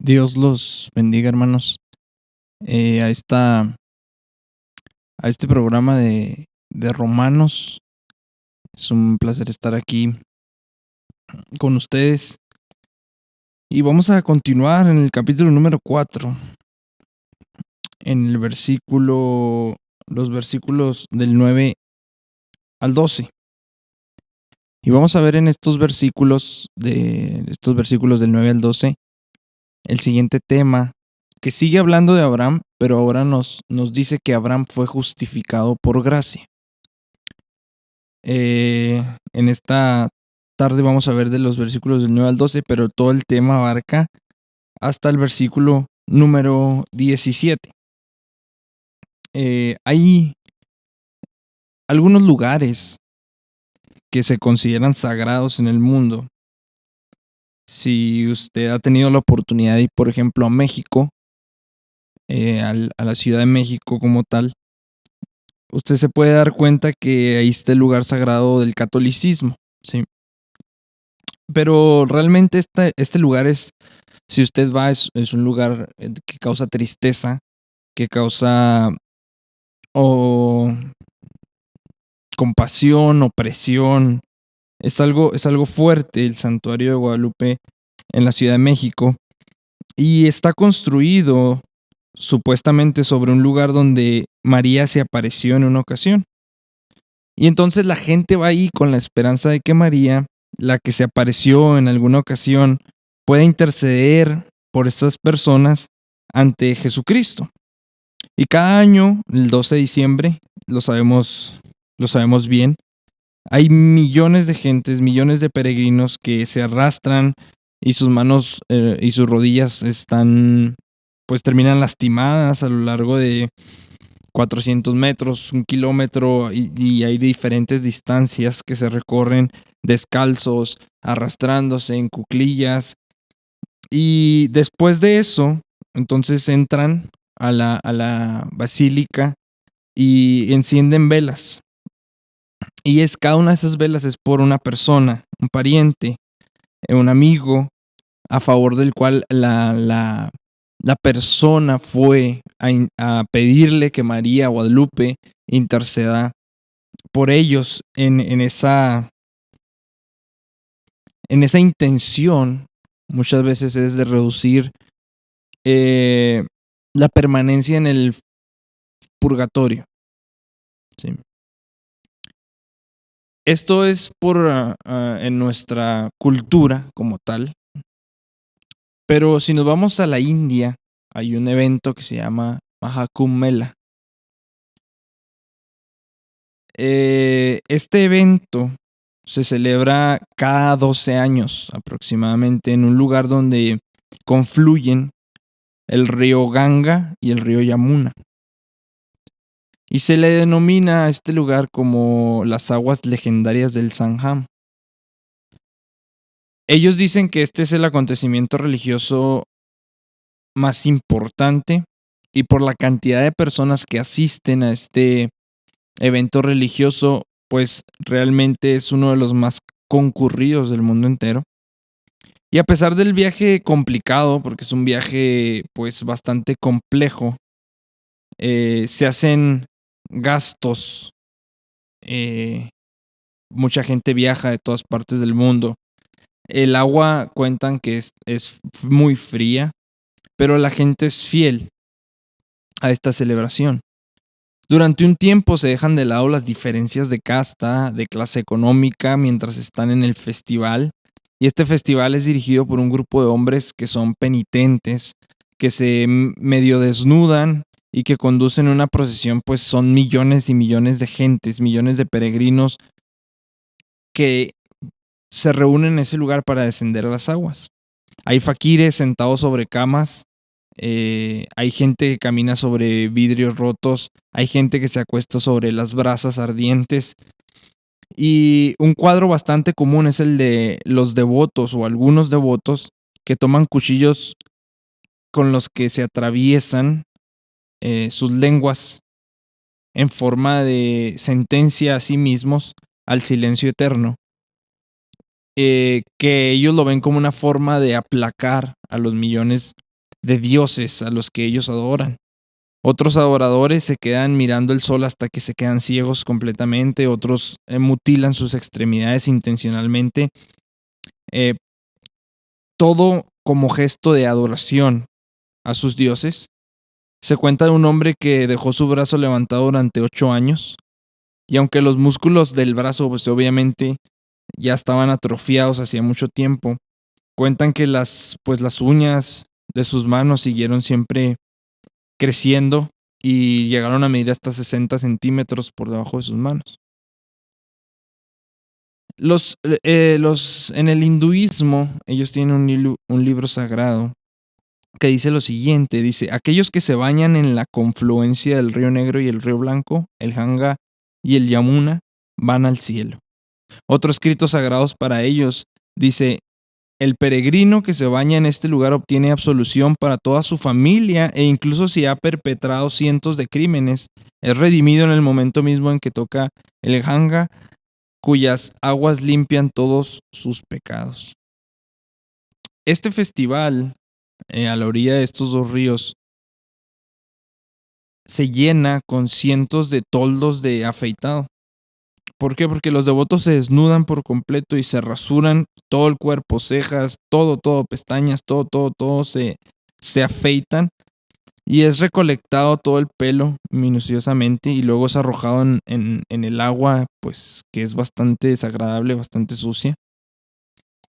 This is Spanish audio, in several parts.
Dios los bendiga, hermanos. A este programa de Romanos. Es un placer estar aquí con ustedes. Y vamos a continuar en el capítulo número 4, en los versículos del 9 al 12. Y vamos a ver en estos versículos del 9 al 12 el siguiente tema, que sigue hablando de Abraham, pero ahora nos dice que Abraham fue justificado por gracia. En esta tarde vamos a ver de los versículos del 9 al 12, pero todo el tema abarca hasta el versículo número 17. Hay algunos lugares que se consideran sagrados en el mundo. Si usted ha tenido la oportunidad de ir, por ejemplo, a México, a la Ciudad de México como tal, usted se puede dar cuenta que ahí está el lugar sagrado del catolicismo, ¿sí? Pero realmente este lugar si usted va, es un lugar que causa tristeza, que causa o compasión, opresión. Es algo fuerte el santuario de Guadalupe en la Ciudad de México, y está construido supuestamente sobre un lugar donde María se apareció en una ocasión. Y entonces la gente va ahí con la esperanza de que María, la que se apareció en alguna ocasión, pueda interceder por estas personas ante Jesucristo. Y cada año, el 12 de diciembre, lo sabemos bien, hay millones de gentes, millones de peregrinos que se arrastran y sus manos y sus rodillas pues terminan lastimadas a lo largo de 400 metros, 1 kilómetro, y hay diferentes distancias que se recorren descalzos, arrastrándose en cuclillas. Y después de eso, entonces entran a la basílica y encienden velas. Y cada una de esas velas es por una persona, un pariente, un amigo, a favor del cual la persona fue a pedirle que María Guadalupe interceda por ellos en esa intención. Muchas veces es de reducir la permanencia en el purgatorio, ¿sí? Esto es en nuestra cultura como tal, pero si nos vamos a la India, hay un evento que se llama Mahakumbh Mela. Este evento se celebra cada 12 años aproximadamente en un lugar donde confluyen el río Ganga y el río Yamuna. Y se le denomina a este lugar como las aguas legendarias del Sangam. Ellos dicen que este es el acontecimiento religioso más importante, y por la cantidad de personas que asisten a este evento religioso, pues realmente es uno de los más concurridos del mundo entero. Y a pesar del viaje complicado, porque es un viaje pues bastante complejo, se hacen gastos, eh, mucha gente viaja de todas partes del mundo. El agua cuentan que es muy fría, pero la gente es fiel a esta celebración. Durante un tiempo se dejan de lado las diferencias de casta, de clase económica, mientras están en el festival. Y este festival es dirigido por un grupo de hombres que son penitentes, que se medio desnudan y que conducen una procesión. Pues son millones y millones de gentes, millones de peregrinos que se reúnen en ese lugar para descender a las aguas. Hay faquires sentados sobre camas, hay gente que camina sobre vidrios rotos, hay gente que se acuesta sobre las brasas ardientes. Y un cuadro bastante común es el de los devotos o algunos devotos que toman cuchillos con los que se atraviesan sus lenguas en forma de sentencia a sí mismos al silencio eterno, que ellos lo ven como una forma de aplacar a los millones de dioses a los que ellos adoran. Otros adoradores se quedan mirando el sol hasta que se quedan ciegos completamente, otros mutilan sus extremidades intencionalmente, eh, todo como gesto de adoración a sus dioses. Se cuenta de un hombre que dejó su brazo levantado durante 8 años, y aunque los músculos del brazo, pues obviamente ya estaban atrofiados hacía mucho tiempo, cuentan que las uñas de sus manos siguieron siempre creciendo y llegaron a medir hasta 60 centímetros por debajo de sus manos. En el hinduismo, ellos tienen un libro sagrado que dice lo siguiente, dice, aquellos que se bañan en la confluencia del río Negro y el río Blanco, el Ganga y el Yamuna, van al cielo. Otro escrito sagrados para ellos dice, el peregrino que se baña en este lugar obtiene absolución para toda su familia e incluso si ha perpetrado cientos de crímenes, es redimido en el momento mismo en que toca el Ganga, cuyas aguas limpian todos sus pecados. Este festival, a la orilla de estos dos ríos, se llena con cientos de toldos de afeitado. ¿Por qué? Porque los devotos se desnudan por completo y se rasuran todo el cuerpo, cejas, todo, pestañas, todo se afeitan y es recolectado todo el pelo minuciosamente y luego es arrojado en el agua, pues que es bastante desagradable, bastante sucia.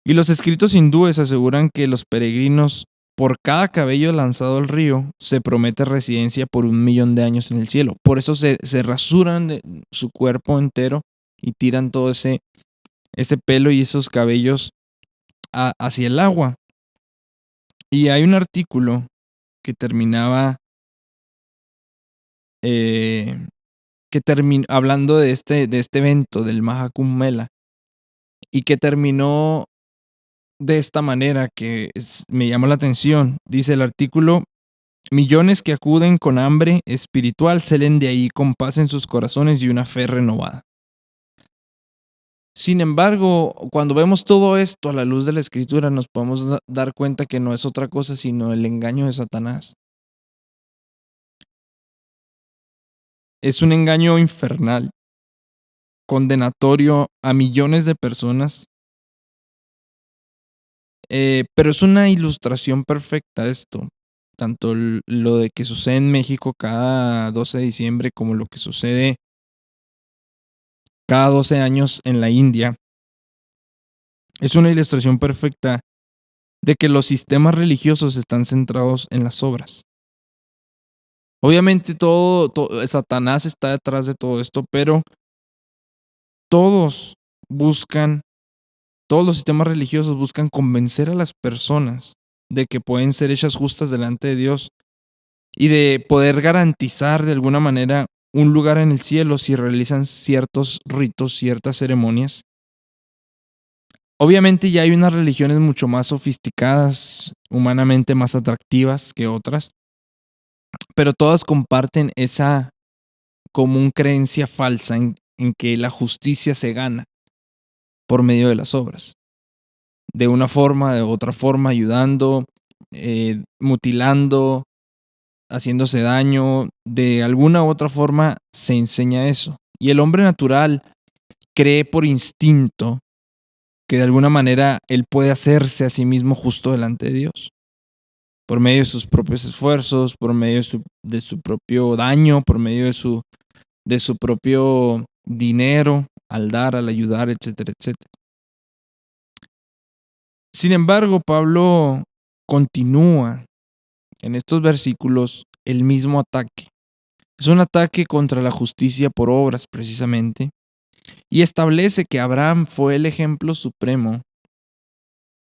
Y los escritos hindúes aseguran que los peregrinos, por cada cabello lanzado al río, se promete residencia por 1.000.000 de años en el cielo. Por eso se rasuran de su cuerpo entero y tiran todo ese pelo y esos cabellos hacia el agua. Y hay un artículo que terminaba hablando de este evento del Maha Kumbh Mela y que terminó de esta manera que me llamó la atención. Dice el artículo, millones que acuden con hambre espiritual salen de ahí con paz en sus corazones y una fe renovada. Sin embargo, cuando vemos todo esto a la luz de la Escritura, nos podemos dar cuenta que no es otra cosa sino el engaño de Satanás. Es un engaño infernal, condenatorio a millones de personas, pero es una ilustración perfecta de esto. Tanto lo de que sucede en México cada 12 de diciembre como lo que sucede cada 12 años en la India. Es una ilustración perfecta de que los sistemas religiosos están centrados en las obras. Obviamente Satanás está detrás de todo esto, pero todos los sistemas religiosos buscan convencer a las personas de que pueden ser hechas justas delante de Dios y de poder garantizar de alguna manera un lugar en el cielo si realizan ciertos ritos, ciertas ceremonias. Obviamente ya hay unas religiones mucho más sofisticadas, humanamente más atractivas que otras, pero todas comparten esa común creencia falsa en que la justicia se gana por medio de las obras. De una forma, de otra forma, ayudando, mutilando, haciéndose daño, de alguna u otra forma se enseña eso. Y el hombre natural cree por instinto que de alguna manera él puede hacerse a sí mismo justo delante de Dios, por medio de sus propios esfuerzos, por medio de su propio daño, por medio de su propio dinero, al dar, al ayudar, etcétera, etcétera. Sin embargo, Pablo continúa en estos versículos el mismo ataque. Es un ataque contra la justicia por obras, precisamente, y establece que Abraham fue el ejemplo supremo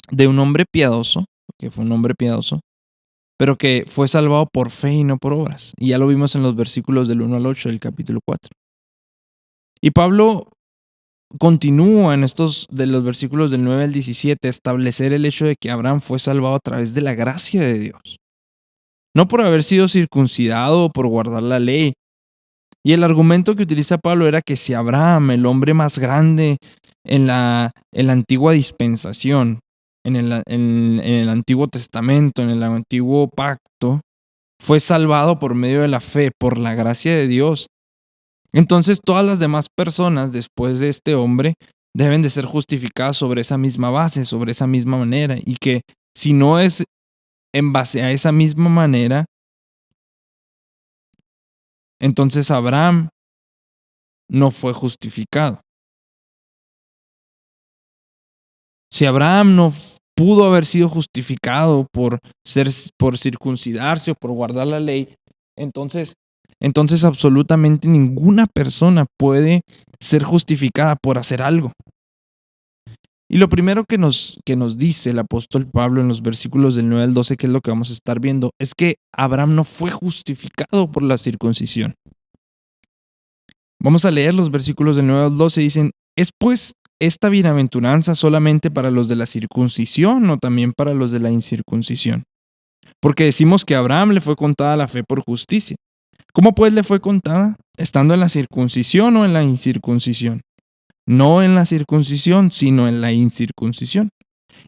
de un hombre piadoso, que fue un hombre piadoso, pero que fue salvado por fe y no por obras. Y ya lo vimos en los versículos del 1 al 8 del capítulo 4. Y Pablo continúa en estos de los versículos del 9 al 17 a establecer el hecho de que Abraham fue salvado a través de la gracia de Dios, no por haber sido circuncidado o por guardar la ley. Y el argumento que utiliza Pablo era que si Abraham, el hombre más grande en la antigua dispensación, en el Antiguo Testamento, en el Antiguo Pacto, fue salvado por medio de la fe, por la gracia de Dios. Entonces, todas las demás personas después de este hombre deben de ser justificadas sobre esa misma base, sobre esa misma manera, y que si no es en base a esa misma manera, entonces Abraham no fue justificado. Si Abraham no pudo haber sido justificado por circuncidarse o por guardar la ley, entonces, entonces absolutamente ninguna persona puede ser justificada por hacer algo. Y lo primero que nos dice el apóstol Pablo en los versículos del 9 al 12, que es lo que vamos a estar viendo, es que Abraham no fue justificado por la circuncisión. Vamos a leer los versículos del 9 al 12, dicen, ¿es pues esta bienaventuranza solamente para los de la circuncisión o también para los de la incircuncisión? Porque decimos que a Abraham le fue contada la fe por justicia. ¿Cómo pues le fue contada? ¿Estando en la circuncisión o en la incircuncisión? No en la circuncisión, sino en la incircuncisión.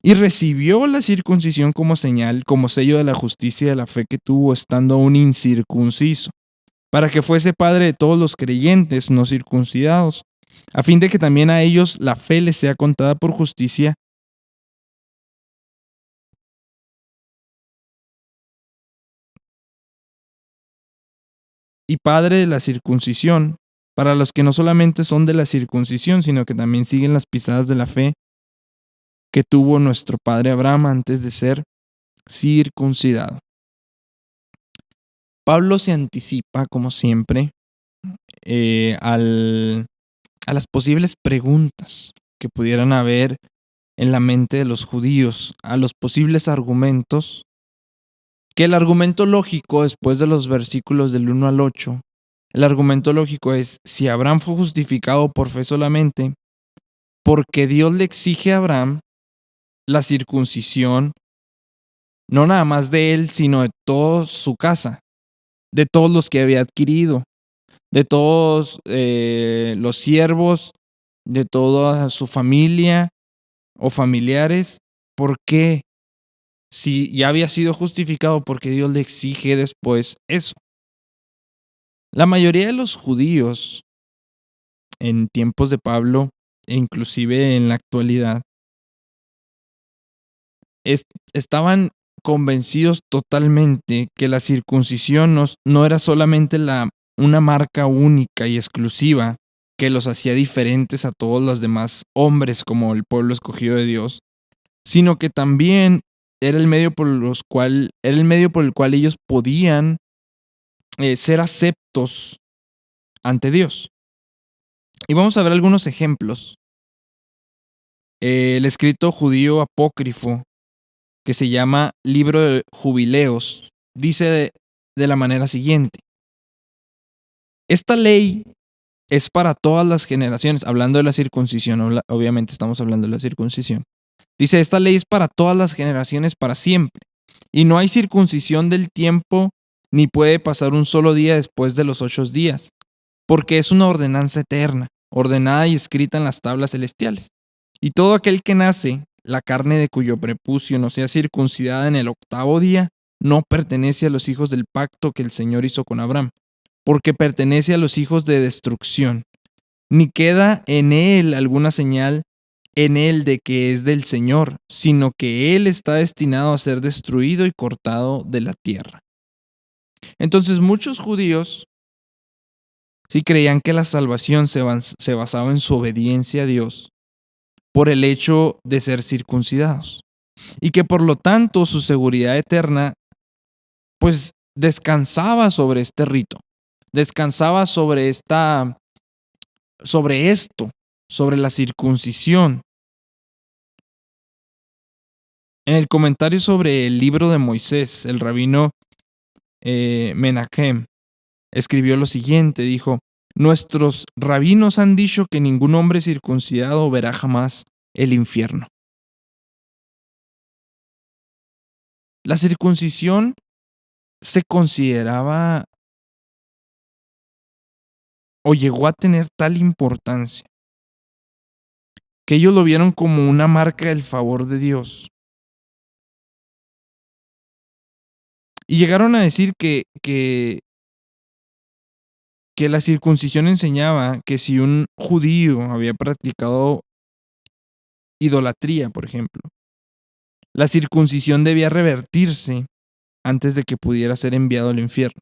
Y recibió la circuncisión como señal, como sello de la justicia y de la fe que tuvo estando aún incircunciso, para que fuese padre de todos los creyentes no circuncidados, a fin de que también a ellos la fe les sea contada por justicia, y padre de la circuncisión, para los que no solamente son de la circuncisión, sino que también siguen las pisadas de la fe que tuvo nuestro padre Abraham antes de ser circuncidado. Pablo se anticipa, como siempre, eh, al, a las posibles preguntas que pudieran haber en la mente de los judíos, a los posibles argumentos, que el argumento lógico después de los versículos del 1 al 8, el argumento lógico es, si Abraham fue justificado por fe solamente, porque Dios le exige a Abraham la circuncisión, no nada más de él, sino de toda su casa, de todos los que había adquirido, de todos los siervos, de toda su familia o familiares. ¿Por qué? Si ya había sido justificado, porque Dios le exige después eso. La mayoría de los judíos en tiempos de Pablo, e inclusive en la actualidad, es, estaban convencidos totalmente que la circuncisión no era solamente una marca única y exclusiva que los hacía diferentes a todos los demás hombres como el pueblo escogido de Dios, sino que también era el medio era el medio por el cual ellos podían ser aceptos ante Dios. Y vamos a ver algunos ejemplos. El escrito judío apócrifo, que se llama Libro de Jubileos, dice de la manera siguiente: esta ley es para todas las generaciones, hablando de la circuncisión, obviamente estamos hablando de la circuncisión. Dice, esta ley es para todas las generaciones para siempre, y no hay circuncisión del tiempo, ni puede pasar un solo día después de los 8 días, porque es una ordenanza eterna, ordenada y escrita en las tablas celestiales. Y todo aquel que nace, la carne de cuyo prepucio no sea circuncidada en el 8º día, no pertenece a los hijos del pacto que el Señor hizo con Abraham, porque pertenece a los hijos de destrucción, ni queda en él alguna señal en él de que es del Señor, sino que él está destinado a ser destruido y cortado de la tierra. Entonces muchos judíos sí creían que la salvación se basaba en su obediencia a Dios por el hecho de ser circuncidados, y que por lo tanto su seguridad eterna pues descansaba sobre este rito, descansaba sobre esto, sobre la circuncisión. En el comentario sobre el libro de Moisés, el rabino Menachem escribió lo siguiente, dijo: nuestros rabinos han dicho que ningún hombre circuncidado verá jamás el infierno. La circuncisión se consideraba o llegó a tener tal importancia que ellos lo vieron como una marca del favor de Dios, Y llegaron a decir que la circuncisión enseñaba que si un judío había practicado idolatría, por ejemplo, la circuncisión debía revertirse antes de que pudiera ser enviado al infierno.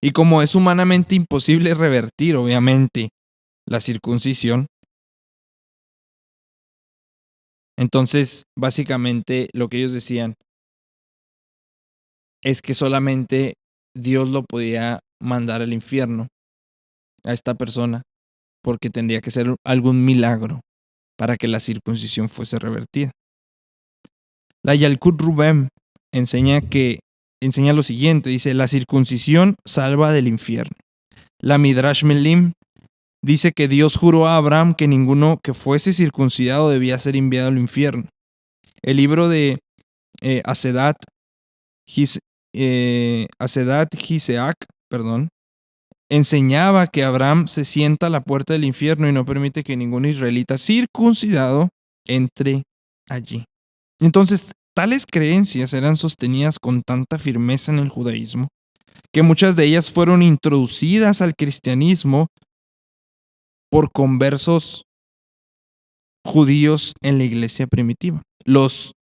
Y como es humanamente imposible revertir, obviamente, la circuncisión, entonces básicamente lo que ellos decían es que solamente Dios lo podía mandar al infierno a esta persona porque tendría que ser algún milagro para que la circuncisión fuese revertida. La Yalkut Rubem enseña lo siguiente, dice, la circuncisión salva del infierno. La Midrash Melim dice que Dios juró a Abraham que ninguno que fuese circuncidado debía ser enviado al infierno. El libro de Asedat Giseak, enseñaba que Abraham se sienta a la puerta del infierno y no permite que ningún israelita circuncidado entre allí. Entonces, tales creencias eran sostenidas con tanta firmeza en el judaísmo que muchas de ellas fueron introducidas al cristianismo por conversos judíos en la iglesia primitiva, los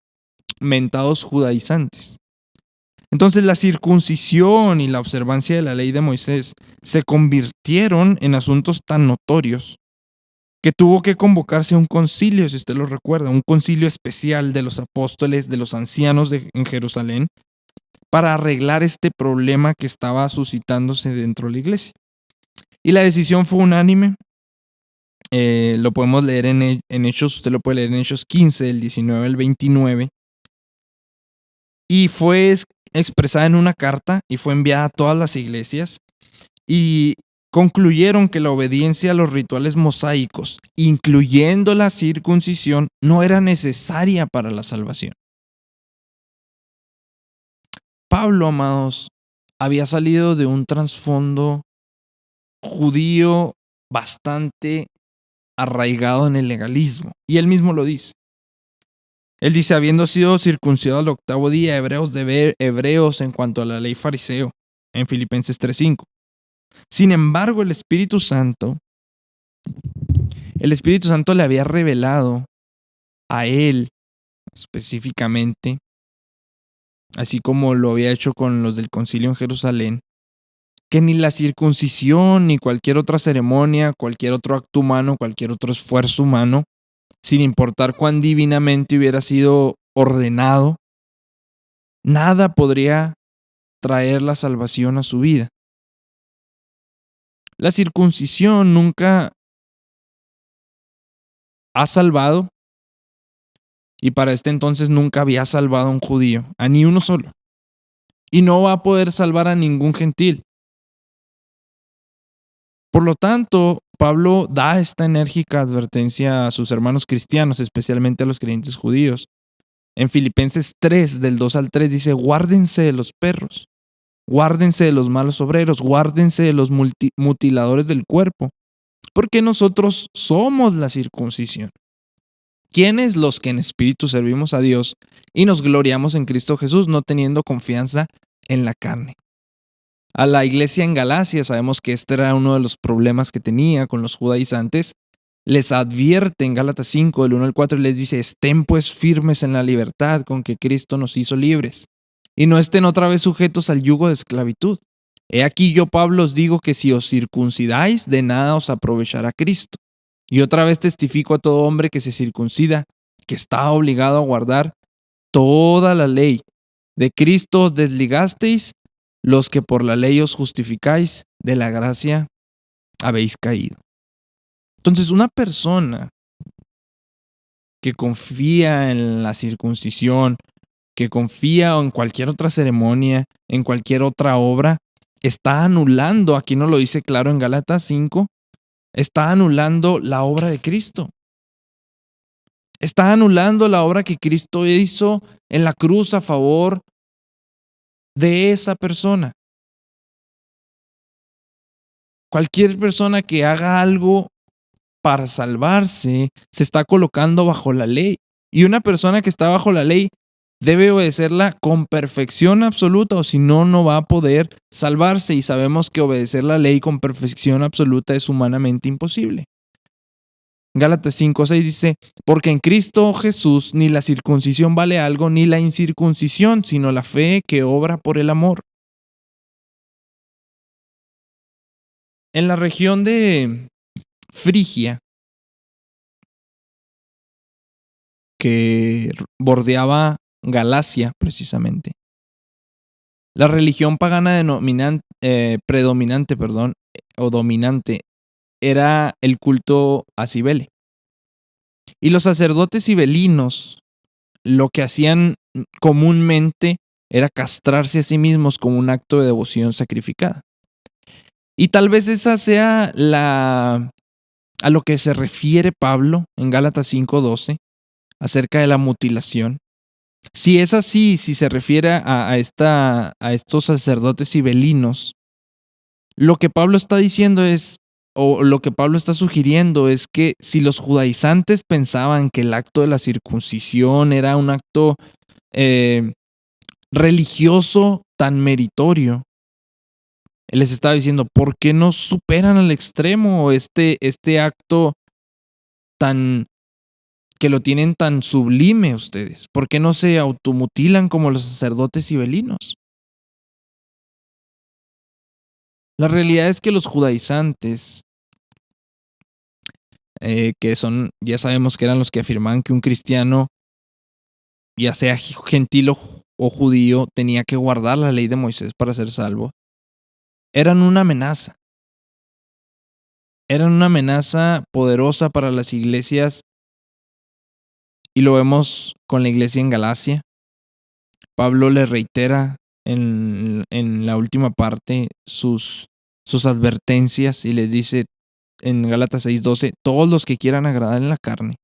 mentados judaizantes. Entonces la circuncisión y la observancia de la ley de Moisés se convirtieron en asuntos tan notorios que tuvo que convocarse un concilio, si usted lo recuerda, un concilio especial de los apóstoles, de los ancianos en Jerusalén, para arreglar este problema que estaba suscitándose dentro de la iglesia. Y la decisión fue unánime. Lo podemos leer en Hechos, usted lo puede leer en Hechos 15, del 19 al 29. Y fue expresada en una carta y fue enviada a todas las iglesias. Y concluyeron que la obediencia a los rituales mosaicos, incluyendo la circuncisión, no era necesaria para la salvación. Pablo, amados, había salido de un trasfondo judío bastante arraigado en el legalismo, y él mismo lo dice. Él dice, habiendo sido circuncidado al octavo día, hebreos en cuanto a la ley fariseo, en Filipenses 3:5. Sin embargo, el Espíritu Santo le había revelado a él específicamente, así como lo había hecho con los del concilio en Jerusalén, que ni la circuncisión, ni cualquier otra ceremonia, cualquier otro acto humano, cualquier otro esfuerzo humano, sin importar cuán divinamente hubiera sido ordenado, nada podría traer la salvación a su vida. La circuncisión nunca ha salvado, y para este entonces nunca había salvado a un judío, a ni uno solo. Y no va a poder salvar a ningún gentil. Por lo tanto, Pablo da esta enérgica advertencia a sus hermanos cristianos, especialmente a los creyentes judíos. En Filipenses 3, del 2 al 3, dice, guárdense de los perros, guárdense de los malos obreros, guárdense de los mutiladores del cuerpo, porque nosotros somos la circuncisión. ¿Quiénes? Los que en espíritu servimos a Dios y nos gloriamos en Cristo Jesús, no teniendo confianza en la carne. A la iglesia en Galacia, sabemos que este era uno de los problemas que tenía con los judaizantes, les advierte en Gálatas 5, del 1 al 4, y les dice, estén pues firmes en la libertad con que Cristo nos hizo libres, y no estén otra vez sujetos al yugo de esclavitud. He aquí yo, Pablo, os digo que si os circuncidáis, de nada os aprovechará Cristo. Y otra vez testifico a todo hombre que se circuncida, que está obligado a guardar toda la ley. De Cristo os desligasteis, los que por la ley os justificáis, de la gracia habéis caído. Entonces, una persona que confía en la circuncisión, que confía en cualquier otra ceremonia, en cualquier otra obra, está anulando, aquí no lo dice claro en Gálatas 5, está anulando la obra de Cristo. Está anulando la obra que Cristo hizo en la cruz a favor de esa persona. Cualquier persona que haga algo para salvarse se está colocando bajo la ley. Y una persona que está bajo la ley debe obedecerla con perfección absoluta, o si no, no va a poder salvarse. Y sabemos que obedecer la ley con perfección absoluta es humanamente imposible. Gálatas 5:6 dice, porque en Cristo Jesús ni la circuncisión vale algo, ni la incircuncisión, sino la fe que obra por el amor. En la región de Frigia, que bordeaba Galacia precisamente, la religión pagana predominante, o dominante, era el culto a Cibele. Y los sacerdotes cibelinos lo que hacían comúnmente era castrarse a sí mismos como un acto de devoción sacrificada. Y tal vez esa sea a lo que se refiere Pablo en Gálatas 5:12 acerca de la mutilación. Si es así, si se refiere a estos sacerdotes cibelinos, lo que Pablo está diciendo es, o lo que Pablo está sugiriendo es que si los judaizantes pensaban que el acto de la circuncisión era un acto eh, religioso tan meritorio, él les estaba diciendo, ¿por qué no superan al extremo este acto tan que lo tienen tan sublime ustedes? ¿Por qué no se automutilan como los sacerdotes cibelinos? La realidad es que los judaizantes, que son, ya sabemos que eran los que afirmaban que un cristiano, ya sea gentil o judío, tenía que guardar la ley de Moisés para ser salvo, eran una amenaza. Eran una amenaza poderosa para las iglesias y lo vemos con la iglesia en Galacia. Pablo le reitera en la última parte sus advertencias y les dice en Gálatas 6:12, todos los que quieran agradar en la carne,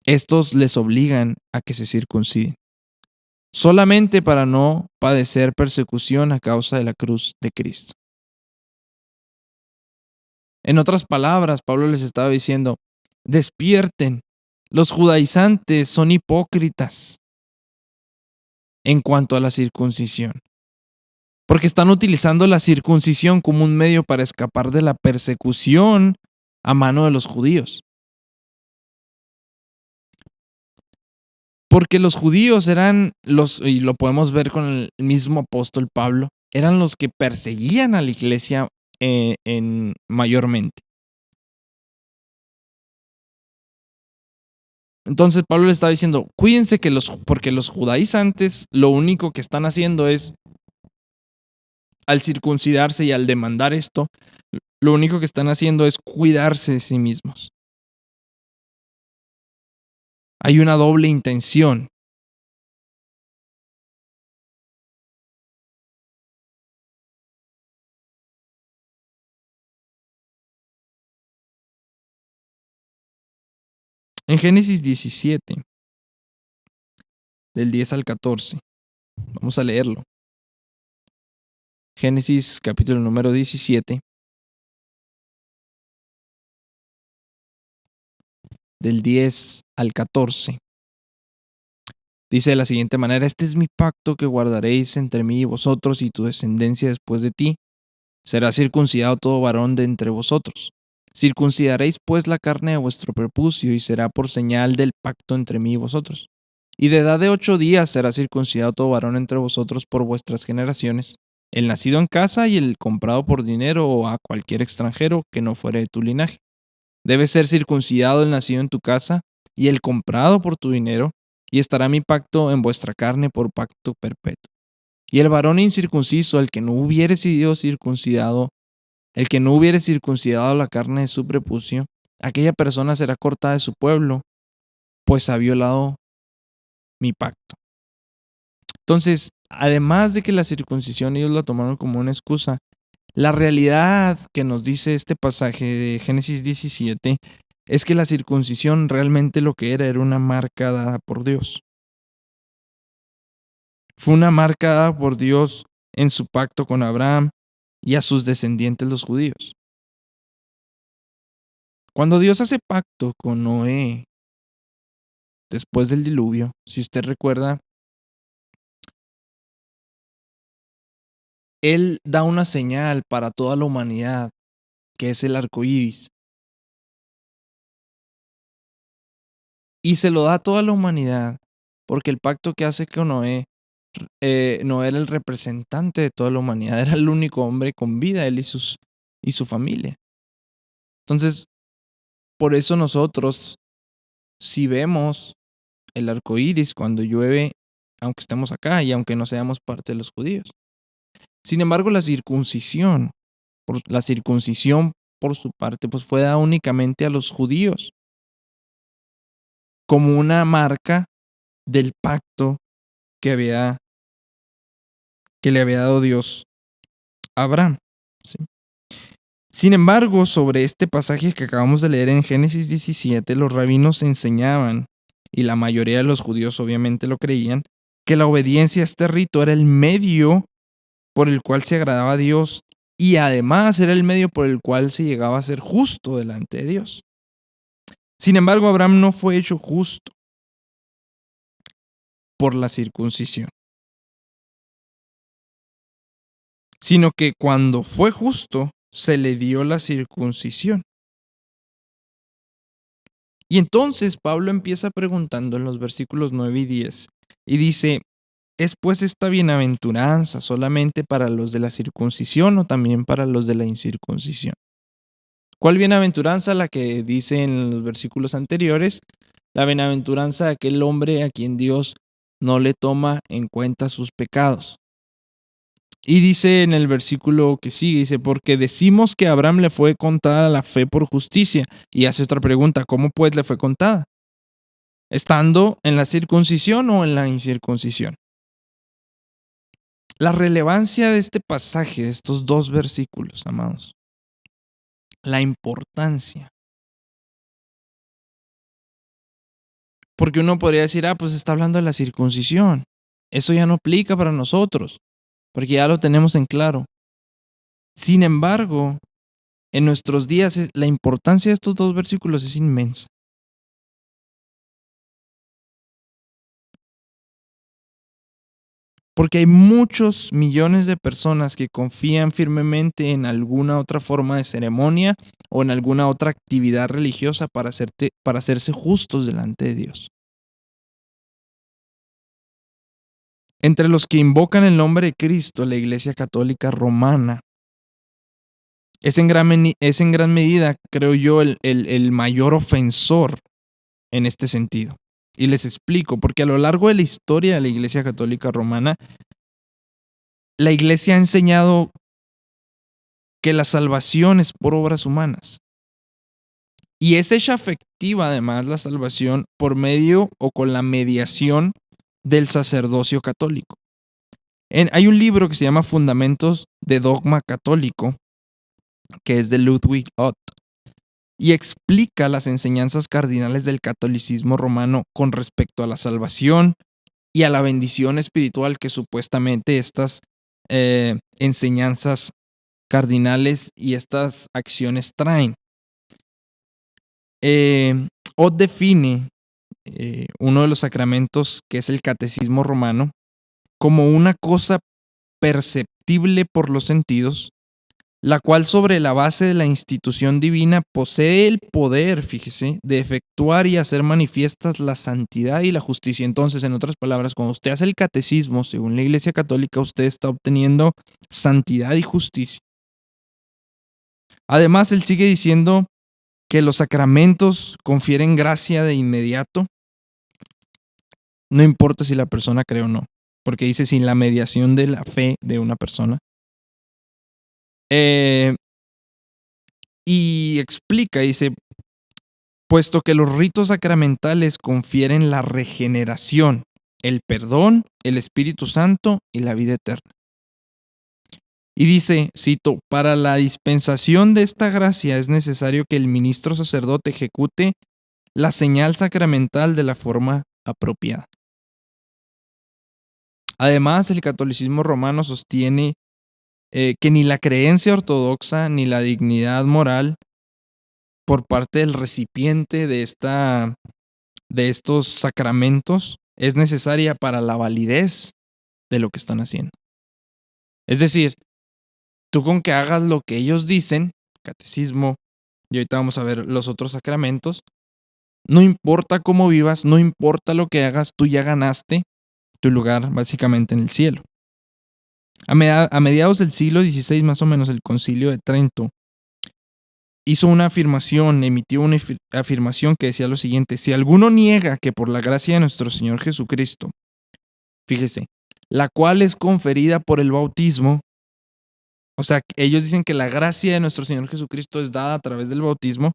estos les obligan a que se circunciden, solamente para no padecer persecución a causa de la cruz de Cristo. En otras palabras, Pablo les estaba diciendo, despierten, los judaizantes son hipócritas en cuanto a la circuncisión, porque están utilizando la circuncisión como un medio para escapar de la persecución a mano de los judíos. Porque los judíos eran y lo podemos ver con el mismo apóstol Pablo, eran los que perseguían a la iglesia mayormente. Entonces Pablo le estaba diciendo, cuídense porque los judaizantes lo único que están haciendo es, al circuncidarse y al demandar esto, lo único que están haciendo es cuidarse de sí mismos. Hay una doble intención. En Génesis 17, del 10 al 14, vamos a leerlo. Génesis capítulo número 17, del 10 al 14. Dice de la siguiente manera, este es mi pacto que guardaréis entre mí y vosotros y tu descendencia después de ti. Será circuncidado todo varón de entre vosotros. Circuncidaréis pues la carne de vuestro prepucio y será por señal del pacto entre mí y vosotros. Y de edad de 8 días será circuncidado todo varón entre vosotros por vuestras generaciones, el nacido en casa y el comprado por dinero o a cualquier extranjero que no fuere de tu linaje. Debe ser circuncidado el nacido en tu casa y el comprado por tu dinero, y estará mi pacto en vuestra carne por pacto perpetuo. Y el varón incircunciso, el que no hubiere sido circuncidado, el que no hubiere circuncidado la carne de su prepucio, aquella persona será cortada de su pueblo, pues ha violado mi pacto. Entonces, además de que la circuncisión ellos la tomaron como una excusa, la realidad que nos dice este pasaje de Génesis 17 es que la circuncisión realmente lo que era una marca dada por Dios. Fue una marca dada por Dios en su pacto con Abraham y a sus descendientes los judíos. Cuando Dios hace pacto con Noé, después del diluvio, si usted recuerda, él da una señal para toda la humanidad, que es el arco iris. Y se lo da a toda la humanidad, porque el pacto que hace con Noé, no era el representante de toda la humanidad, era el único hombre con vida, él y su familia. Entonces, por eso nosotros, si vemos el arco iris cuando llueve, aunque estemos acá y aunque no seamos parte de los judíos. Sin embargo, la circuncisión por su parte, pues fue dada únicamente a los judíos, como una marca del pacto que le había dado Dios a Abraham. ¿Sí? Sin embargo, sobre este pasaje que acabamos de leer en Génesis 17, los rabinos enseñaban, y la mayoría de los judíos obviamente lo creían, que la obediencia a este rito era el medio por el cual se agradaba a Dios y además era el medio por el cual se llegaba a ser justo delante de Dios. Sin embargo, Abraham no fue hecho justo por la circuncisión, sino que cuando fue justo, se le dio la circuncisión. Y entonces Pablo empieza preguntando en los versículos 9 y 10 y dice, ¿es pues esta bienaventuranza solamente para los de la circuncisión o también para los de la incircuncisión? ¿Cuál bienaventuranza? La que dice en los versículos anteriores, la bienaventuranza de aquel hombre a quien Dios no le toma en cuenta sus pecados. Y dice en el versículo que sigue, dice, porque decimos que a Abraham le fue contada la fe por justicia. Y hace otra pregunta, ¿cómo pues le fue contada? ¿Estando en la circuncisión o en la incircuncisión? La relevancia de este pasaje, de estos dos versículos, amados, la importancia. Porque uno podría decir, pues está hablando de la circuncisión. Eso ya no aplica para nosotros, porque ya lo tenemos en claro. Sin embargo, en nuestros días la importancia de estos dos versículos es inmensa. Porque hay muchos millones de personas que confían firmemente en alguna otra forma de ceremonia o en alguna otra actividad religiosa para hacerse justos delante de Dios. Entre los que invocan el nombre de Cristo, la Iglesia Católica Romana es en gran medida, creo yo, el mayor ofensor en este sentido. Y les explico, porque a lo largo de la historia de la Iglesia Católica Romana, la Iglesia ha enseñado que la salvación es por obras humanas. Y es hecha efectiva además la salvación por medio o con la mediación del sacerdocio católico. Hay un libro que se llama Fundamentos de Dogma Católico, que es de Ludwig Ott, y explica las enseñanzas cardinales del catolicismo romano con respecto a la salvación y a la bendición espiritual que supuestamente estas enseñanzas cardinales y estas acciones traen. Ott define uno de los sacramentos, que es el catecismo romano, como una cosa perceptible por los sentidos, la cual sobre la base de la institución divina posee el poder, fíjese, de efectuar y hacer manifiestas la santidad y la justicia. Entonces, en otras palabras, cuando usted hace el catecismo, según la Iglesia Católica, usted está obteniendo santidad y justicia. Además, él sigue diciendo que los sacramentos confieren gracia de inmediato, no importa si la persona cree o no, porque dice sin la mediación de la fe de una persona. Y explica, dice, puesto que los ritos sacramentales confieren la regeneración, el perdón, el Espíritu Santo y la vida eterna. Y dice, cito, para la dispensación de esta gracia es necesario que el ministro sacerdote ejecute la señal sacramental de la forma apropiada. Además, el catolicismo romano sostiene que ni la creencia ortodoxa ni la dignidad moral por parte del recipiente de de estos sacramentos es necesaria para la validez de lo que están haciendo. Es decir, tú con que hagas lo que ellos dicen, catecismo, y ahorita vamos a ver los otros sacramentos, no importa cómo vivas, no importa lo que hagas, tú ya ganaste tu lugar básicamente en el cielo. A mediados del siglo XVI, más o menos, el Concilio de Trento hizo una afirmación, emitió una afirmación que decía lo siguiente: si alguno niega que por la gracia de nuestro Señor Jesucristo, fíjese, la cual es conferida por el bautismo, o sea, ellos dicen que la gracia de nuestro Señor Jesucristo es dada a través del bautismo,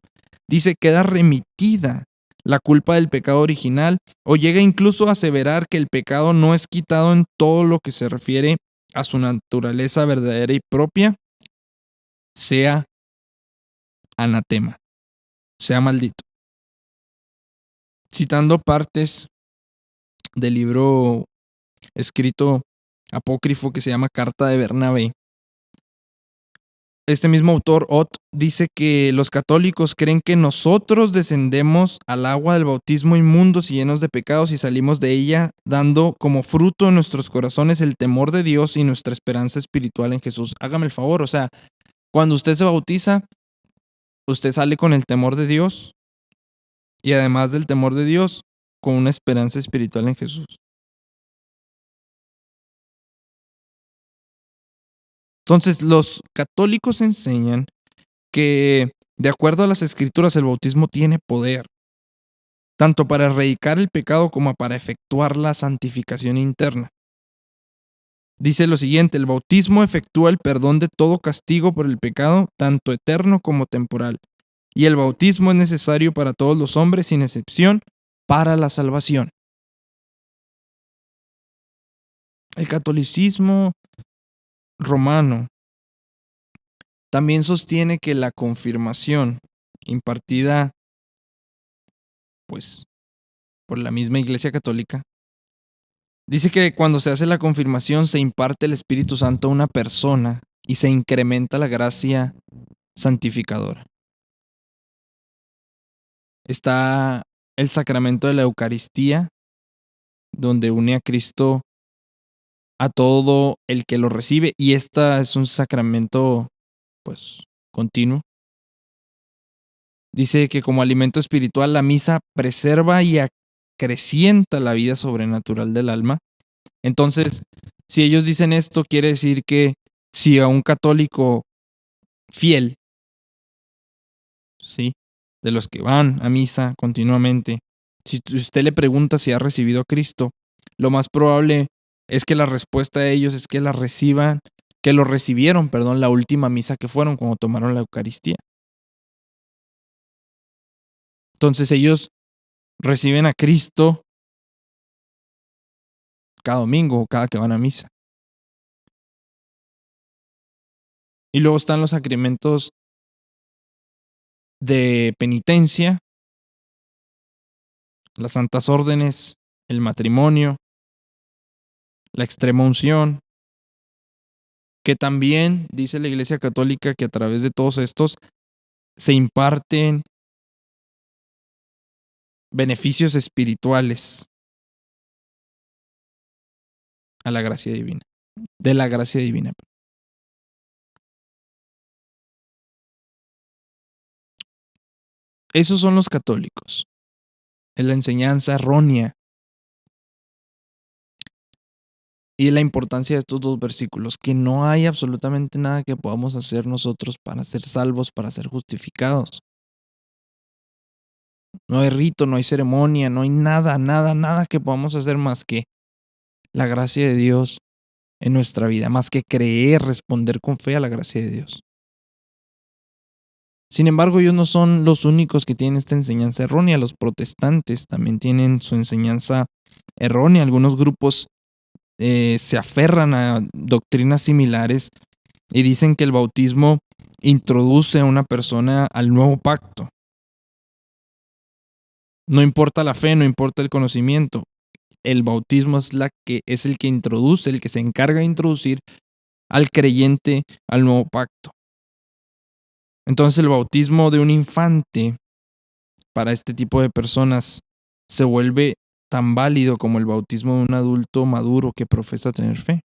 dice, queda remitida la culpa del pecado original, o llega incluso a aseverar que el pecado no es quitado en todo lo que se refiere a su naturaleza verdadera y propia, sea anatema, sea maldito. Citando partes del libro escrito apócrifo que se llama Carta de Bernabé, este mismo autor, Ott, dice que los católicos creen que nosotros descendemos al agua del bautismo inmundos y llenos de pecados y salimos de ella dando como fruto en nuestros corazones el temor de Dios y nuestra esperanza espiritual en Jesús. Hágame el favor, o sea, cuando usted se bautiza, usted sale con el temor de Dios y además del temor de Dios, con una esperanza espiritual en Jesús. Entonces, los católicos enseñan que, de acuerdo a las escrituras, el bautismo tiene poder, tanto para erradicar el pecado como para efectuar la santificación interna. Dice lo siguiente: el bautismo efectúa el perdón de todo castigo por el pecado, tanto eterno como temporal. Y el bautismo es necesario para todos los hombres, sin excepción, para la salvación. El catolicismo romano también sostiene que la confirmación impartida, pues, por la misma Iglesia Católica, dice que cuando se hace la confirmación se imparte el Espíritu Santo a una persona y se incrementa la gracia santificadora. Está el sacramento de la Eucaristía, donde une a Cristo a todo el que lo recibe, y esta es un sacramento, pues, continuo. Dice que como alimento espiritual la misa preserva y acrecienta la vida sobrenatural del alma. Entonces, si ellos dicen esto, quiere decir que si a un católico fiel, ¿sí?, de los que van a misa continuamente, si usted le pregunta si ha recibido a Cristo, lo más probable es que la respuesta de ellos es que lo recibieron, perdón, la última misa que fueron cuando tomaron la Eucaristía. Entonces ellos reciben a Cristo cada domingo o cada que van a misa. Y luego están los sacramentos de penitencia, las santas órdenes, el matrimonio, la extrema unción, que también dice la Iglesia Católica que a través de todos estos se imparten beneficios espirituales a la gracia divina, de la gracia divina. Esos son los católicos. Es la enseñanza errónea. Y la importancia de estos dos versículos, que no hay absolutamente nada que podamos hacer nosotros para ser salvos, para ser justificados. No hay rito, no hay ceremonia, no hay nada, nada, nada que podamos hacer más que la gracia de Dios en nuestra vida, más que creer, responder con fe a la gracia de Dios. Sin embargo, ellos no son los únicos que tienen esta enseñanza errónea. Los protestantes también tienen su enseñanza errónea. Algunos grupos se aferran a doctrinas similares y dicen que el bautismo introduce a una persona al nuevo pacto. No importa la fe, no importa el conocimiento. El bautismo es el que introduce, el que se encarga de introducir al creyente al nuevo pacto. Entonces el bautismo de un infante para este tipo de personas se vuelve tan válido como el bautismo de un adulto maduro que profesa tener fe.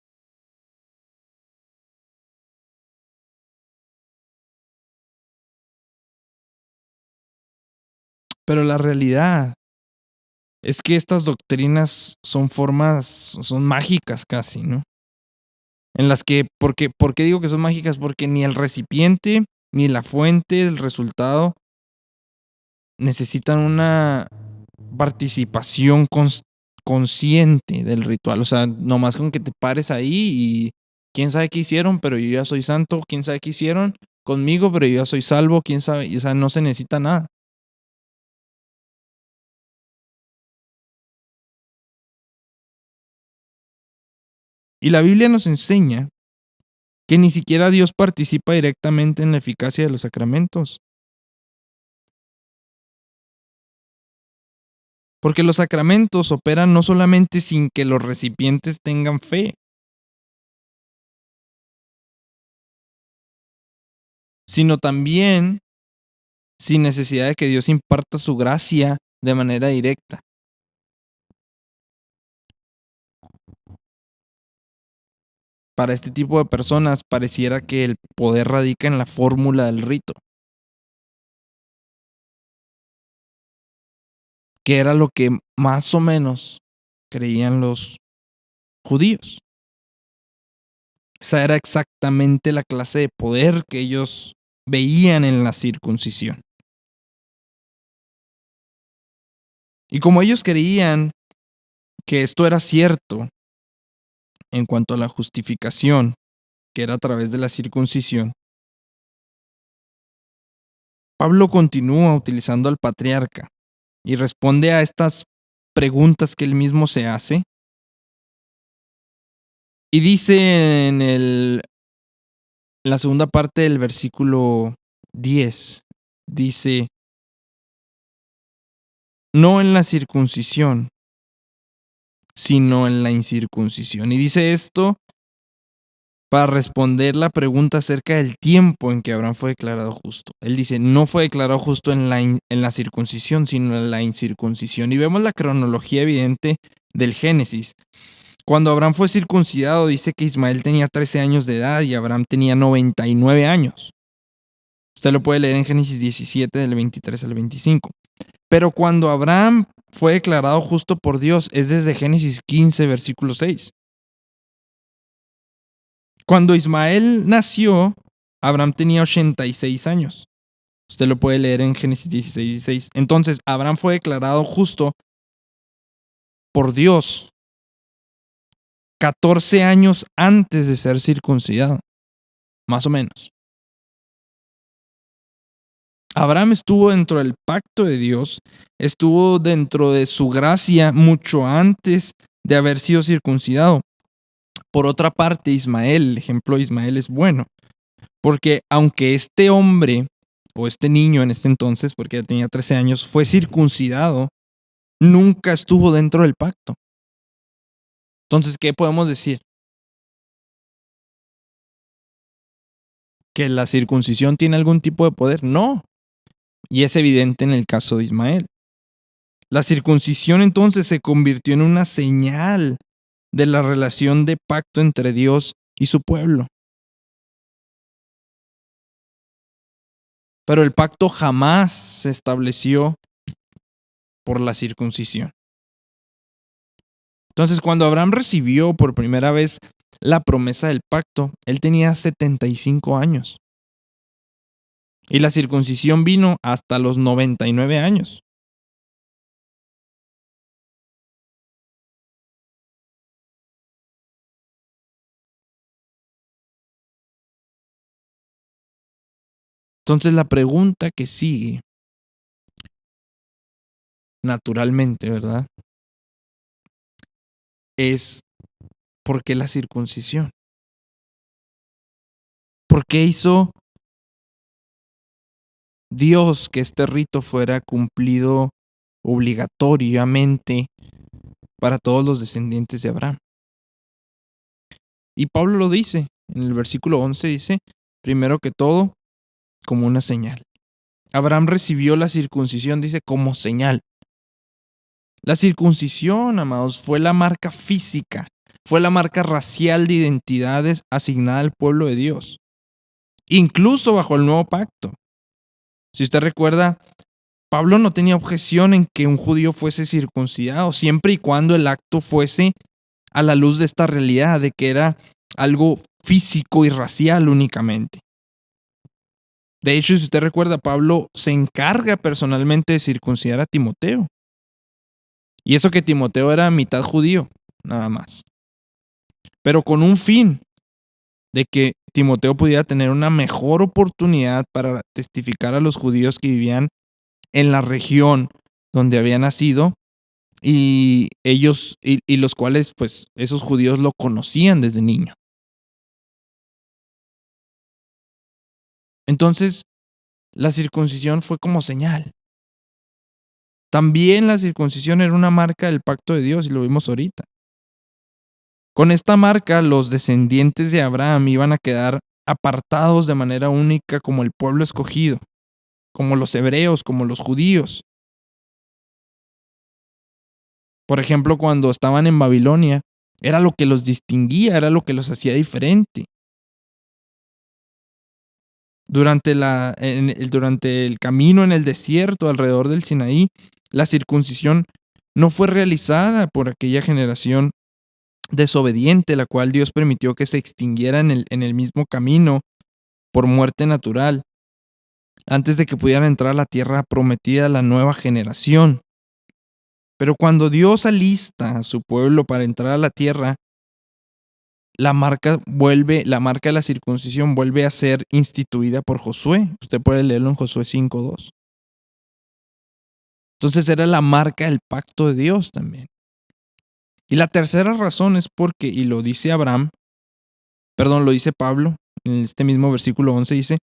Pero la realidad es que estas doctrinas son mágicas casi, ¿no? En las que, ¿por qué digo que son mágicas? Porque ni el recipiente ni la fuente del resultado necesitan una participación consciente del ritual. O sea, nomás con que te pares ahí y quién sabe qué hicieron, pero yo ya soy santo, quién sabe qué hicieron conmigo, pero yo ya soy salvo, quién sabe, y, o sea, no se necesita nada. Y la Biblia nos enseña que ni siquiera Dios participa directamente en la eficacia de los sacramentos, porque los sacramentos operan no solamente sin que los recipientes tengan fe, sino también sin necesidad de que Dios imparta su gracia de manera directa. Para este tipo de personas pareciera que el poder radica en la fórmula del rito, que era lo que más o menos creían los judíos. Esa era exactamente la clase de poder que ellos veían en la circuncisión. Y como ellos creían que esto era cierto en cuanto a la justificación, que era a través de la circuncisión, Pablo continúa utilizando al patriarca y responde a estas preguntas que él mismo se hace. Y dice la segunda parte del versículo 10, dice, no en la circuncisión, sino en la incircuncisión. Y dice esto para responder la pregunta acerca del tiempo en que Abraham fue declarado justo. Él dice, no fue declarado justo en la circuncisión, sino en la incircuncisión. Y vemos la cronología evidente del Génesis. Cuando Abraham fue circuncidado, dice que Ismael tenía 13 años de edad y Abraham tenía 99 años. Usted lo puede leer en Génesis 17, del 23 al 25. Pero cuando Abraham fue declarado justo por Dios, es desde Génesis 15, versículo 6. Cuando Ismael nació, Abraham tenía 86 años. Usted lo puede leer en Génesis 16, 16. Entonces, Abraham fue declarado justo por Dios 14 años antes de ser circuncidado, más o menos. Abraham estuvo dentro del pacto de Dios, estuvo dentro de su gracia mucho antes de haber sido circuncidado. Por otra parte, Ismael, el ejemplo de Ismael es bueno, porque aunque este hombre o este niño en este entonces, porque ya tenía 13 años, fue circuncidado, nunca estuvo dentro del pacto. Entonces, ¿qué podemos decir? ¿Que la circuncisión tiene algún tipo de poder? No. Y es evidente en el caso de Ismael. La circuncisión entonces se convirtió en una señal de la relación de pacto entre Dios y su pueblo. Pero el pacto jamás se estableció por la circuncisión. Entonces, cuando Abraham recibió por primera vez la promesa del pacto, él tenía 75 años. Y la circuncisión vino hasta los 99 años. Entonces, la pregunta que sigue, naturalmente, ¿verdad? Es, ¿por qué la circuncisión? ¿Por qué hizo Dios que este rito fuera cumplido obligatoriamente para todos los descendientes de Abraham? Y Pablo lo dice, en el versículo 11 dice, primero que todo, como una señal. Abraham recibió la circuncisión, dice, como señal. La circuncisión, amados, fue la marca física, fue la marca racial de identidades asignada al pueblo de Dios, incluso bajo el nuevo pacto. Si usted recuerda, Pablo no tenía objeción en que un judío fuese circuncidado, siempre y cuando el acto fuese a la luz de esta realidad de que era algo físico y racial únicamente. De hecho, si usted recuerda, Pablo se encarga personalmente de circuncidar a Timoteo. Y eso que Timoteo era mitad judío, nada más. Pero con un fin de que Timoteo pudiera tener una mejor oportunidad para testificar a los judíos que vivían en la región donde había nacido y ellos y los cuales pues esos judíos lo conocían desde niño. Entonces, la circuncisión fue como señal. También la circuncisión era una marca del pacto de Dios y lo vimos ahorita. Con esta marca, los descendientes de Abraham iban a quedar apartados de manera única como el pueblo escogido, como los hebreos, como los judíos. Por ejemplo, cuando estaban en Babilonia, era lo que los distinguía, era lo que los hacía diferente. Durante el camino en el desierto alrededor del Sinaí, la circuncisión no fue realizada por aquella generación desobediente, la cual Dios permitió que se extinguiera en el mismo camino por muerte natural, antes de que pudieran entrar a la tierra prometida la nueva generación. Pero cuando Dios alista a su pueblo para entrar a la tierra, la marca de la circuncisión vuelve a ser instituida por Josué. Usted puede leerlo en Josué 5:2. Entonces era la marca del pacto de Dios también. Y la tercera razón es porque, y lo dice lo dice Pablo, en este mismo versículo 11 dice,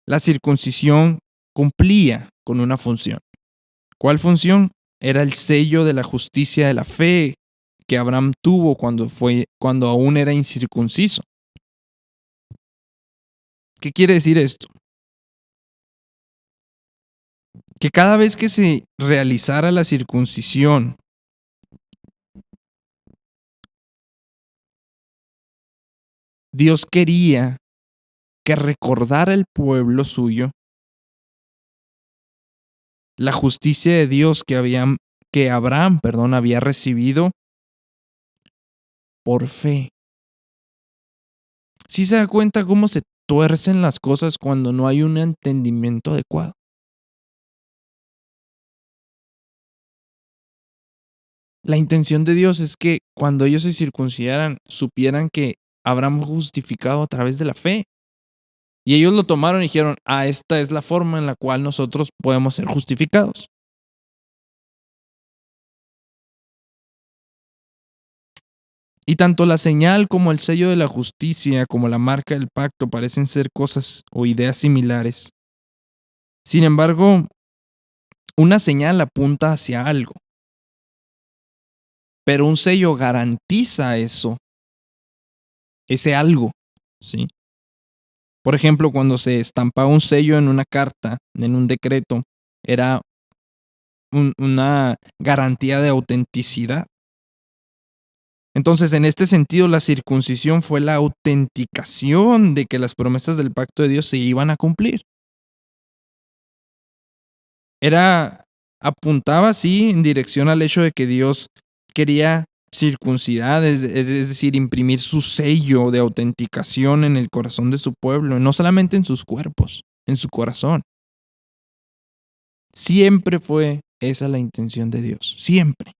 la circuncisión cumplía con una función. ¿Cuál función? Era el sello de la justicia de la fe que Abraham tuvo cuando aún era incircunciso. ¿Qué quiere decir esto? Que cada vez que se realizara la circuncisión, Dios quería que recordara el pueblo suyo la justicia de Dios que Abraham, había recibido por fe. ¿Sí se da cuenta cómo se tuercen las cosas cuando no hay un entendimiento adecuado? La intención de Dios es que cuando ellos se circuncidaran, supieran que Abraham fue justificado a través de la fe. Y ellos lo tomaron y dijeron, esta es la forma en la cual nosotros podemos ser justificados. Y tanto la señal como el sello de la justicia, como la marca del pacto, parecen ser cosas o ideas similares. Sin embargo, una señal apunta hacia algo, pero un sello garantiza ese algo, ¿sí? Por ejemplo, cuando se estampaba un sello en una carta, en un decreto, era una garantía de autenticidad. Entonces, en este sentido, la circuncisión fue la autenticación de que las promesas del pacto de Dios se iban a cumplir. Apuntaba así en dirección al hecho de que Dios quería circuncidar, es decir, imprimir su sello de autenticación en el corazón de su pueblo, no solamente en sus cuerpos, en su corazón. Siempre fue esa la intención de Dios, siempre.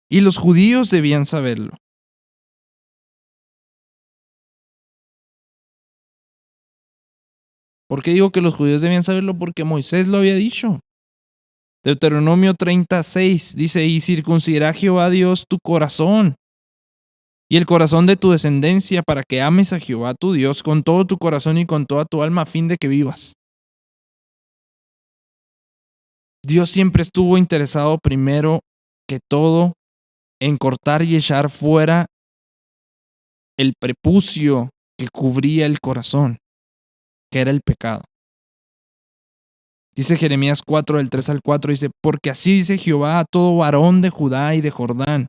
Y los judíos debían saberlo. ¿Por qué digo que los judíos debían saberlo? Porque Moisés lo había dicho. Deuteronomio 36 dice, y circuncidará Jehová Dios tu corazón y el corazón de tu descendencia para que ames a Jehová tu Dios con todo tu corazón y con toda tu alma a fin de que vivas. Dios siempre estuvo interesado primero que todo en cortar y echar fuera el prepucio que cubría el corazón, que era el pecado. Dice Jeremías 4, del 3 al 4, dice, porque así dice Jehová a todo varón de Judá y de Jordán,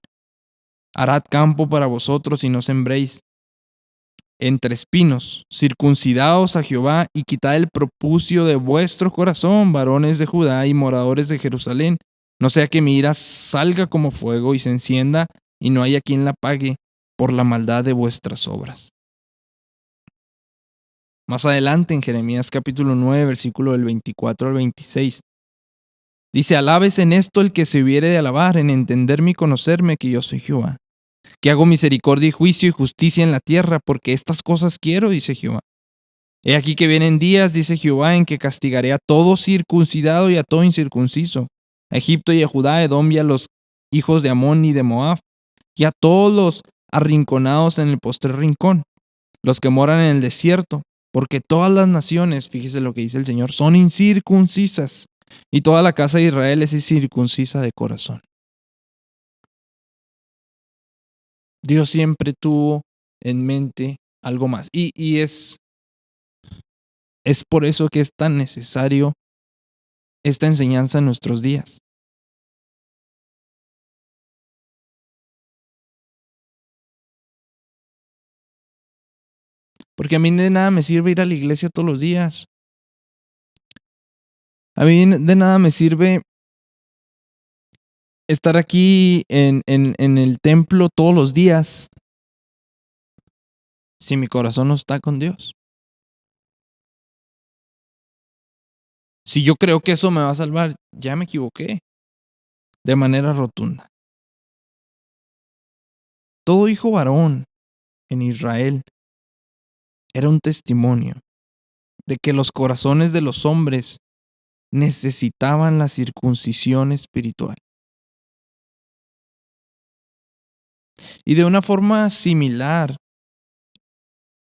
harad campo para vosotros y no sembréis entre espinos, circuncidaos a Jehová y quitad el propucio de vuestro corazón, varones de Judá y moradores de Jerusalén, no sea que mi ira salga como fuego y se encienda y no haya quien la pague por la maldad de vuestras obras. Más adelante en Jeremías capítulo 9, versículo del 24 al 26, dice, alabes en esto el que se hubiere de alabar, en entenderme y conocerme que yo soy Jehová, que hago misericordia y juicio y justicia en la tierra, porque estas cosas quiero, dice Jehová. He aquí que vienen días, dice Jehová, en que castigaré a todo circuncidado y a todo incircunciso, a Egipto y a Judá, a Edom y a los hijos de Amón y de Moab, y a todos los arrinconados en el postrer rincón, los que moran en el desierto, porque todas las naciones, fíjese lo que dice el Señor, son incircuncisas, y toda la casa de Israel es incircuncisa de corazón. Dios siempre tuvo en mente algo más, y es por eso que es tan necesario esta enseñanza en nuestros días. Porque a mí de nada me sirve ir a la iglesia todos los días. A mí de nada me sirve estar aquí en el templo todos los días si mi corazón no está con Dios. Si yo creo que eso me va a salvar, ya me equivoqué de manera rotunda. Todo hijo varón en Israel era un testimonio de que los corazones de los hombres necesitaban la circuncisión espiritual. Y de una forma similar,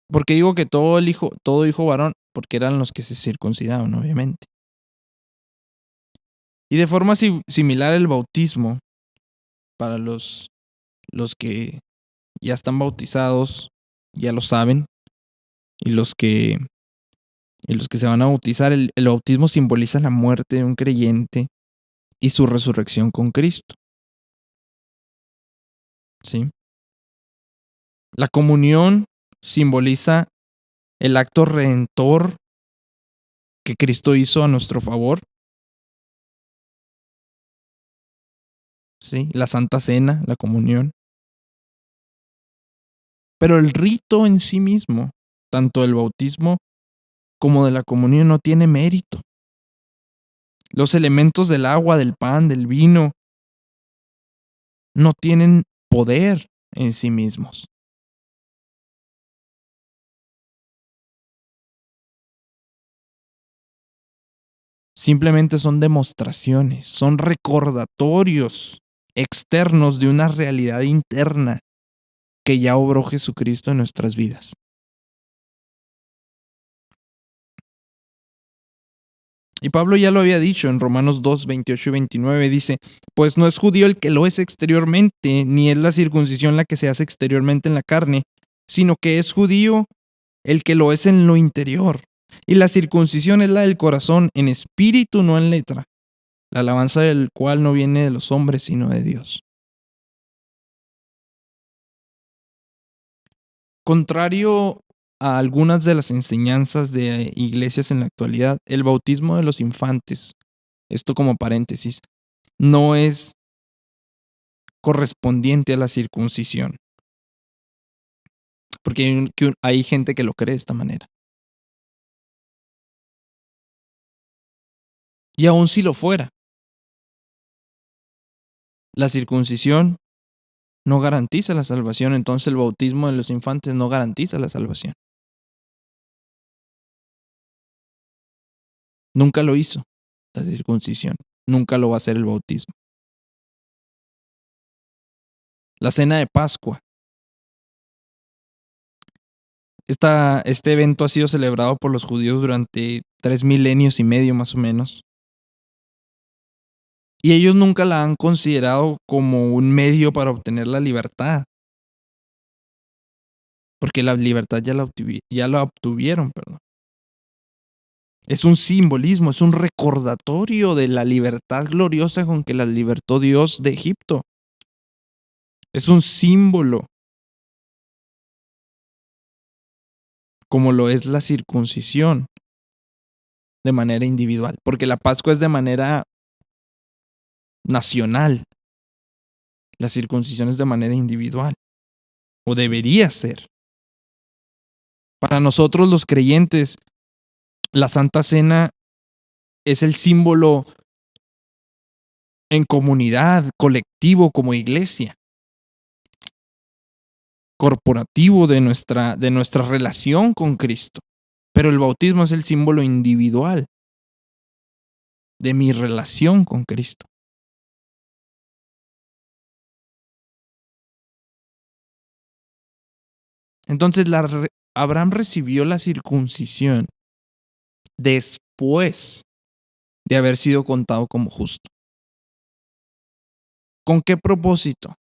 porque digo que todo hijo varón, porque eran los que se circuncidaban, obviamente. Y de forma similar el bautismo, para los que ya están bautizados, ya lo saben, y los que se van a bautizar, el bautismo simboliza la muerte de un creyente y su resurrección con Cristo, ¿sí? La comunión simboliza el acto redentor que Cristo hizo a nuestro favor, ¿sí? La Santa Cena, la comunión. Pero el rito en sí mismo, tanto del bautismo como de la comunión, no tiene mérito. Los elementos del agua, del pan, del vino, no tienen poder en sí mismos. Simplemente son demostraciones, son recordatorios externos de una realidad interna que ya obró Jesucristo en nuestras vidas. Y Pablo ya lo había dicho en Romanos 2, 28 y 29, dice, pues no es judío el que lo es exteriormente, ni es la circuncisión la que se hace exteriormente en la carne, sino que es judío el que lo es en lo interior. Y la circuncisión es la del corazón, en espíritu, no en letra, la alabanza del cual no viene de los hombres, sino de Dios. Contrario a algunas de las enseñanzas de iglesias en la actualidad, el bautismo de los infantes, esto como paréntesis, no es correspondiente a la circuncisión, porque hay gente que lo cree de esta manera. Y aun si lo fuera, la circuncisión no garantiza la salvación, entonces el bautismo de los infantes no garantiza la salvación. Nunca lo hizo la circuncisión, nunca lo va a hacer el bautismo. La cena de Pascua. Este evento ha sido celebrado por los judíos durante 3 milenios y medio más o menos. Y ellos nunca la han considerado como un medio para obtener la libertad. Porque la libertad ya la obtuvieron, perdón. Es un simbolismo, es un recordatorio de la libertad gloriosa con que las libertó Dios de Egipto. Es un símbolo, como lo es la circuncisión de manera individual, porque la Pascua es de manera nacional, la circuncisión es de manera individual, o debería ser. Para nosotros los creyentes, la Santa Cena es el símbolo en comunidad, colectivo, como iglesia, corporativo de nuestra relación con Cristo. Pero el bautismo es el símbolo individual de mi relación con Cristo. Entonces, Abraham recibió la circuncisión después de haber sido contado como justo. ¿Con qué propósito?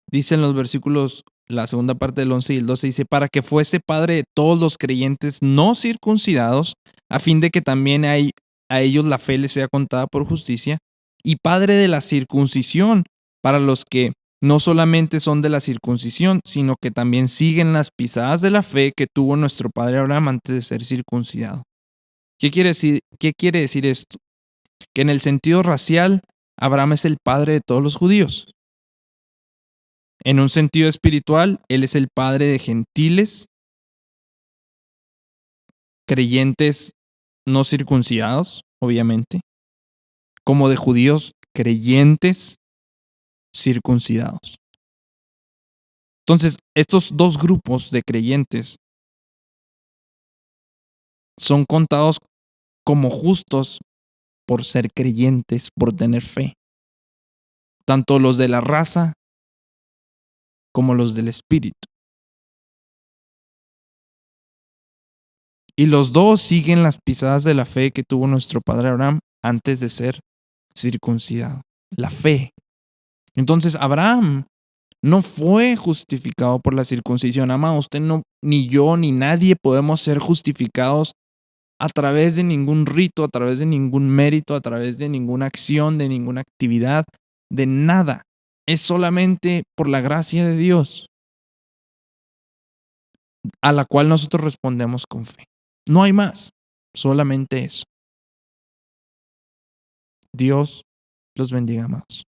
Dicen los versículos, la segunda parte del 11 y el 12 dice, para que fuese padre de todos los creyentes no circuncidados, a fin de que también a ellos la fe les sea contada por justicia, y padre de la circuncisión, para los que no solamente son de la circuncisión, sino que también siguen las pisadas de la fe que tuvo nuestro padre Abraham antes de ser circuncidado. ¿Qué quiere decir esto? Que en el sentido racial, Abraham es el padre de todos los judíos. En un sentido espiritual, Él es el padre de gentiles, creyentes no circuncidados, obviamente, como de judíos creyentes circuncidados. Entonces, estos dos grupos de creyentes son contados como justos por ser creyentes, por tener fe. Tanto los de la raza como los del espíritu. Y los dos siguen las pisadas de la fe que tuvo nuestro padre Abraham antes de ser circuncidado. La fe. Entonces, Abraham no fue justificado por la circuncisión. Ama, usted no, ni yo, ni nadie podemos ser justificados a través de ningún rito, a través de ningún mérito, a través de ninguna acción, de ninguna actividad, de nada. Es solamente por la gracia de Dios, a la cual nosotros respondemos con fe. No hay más, solamente eso. Dios los bendiga, amados.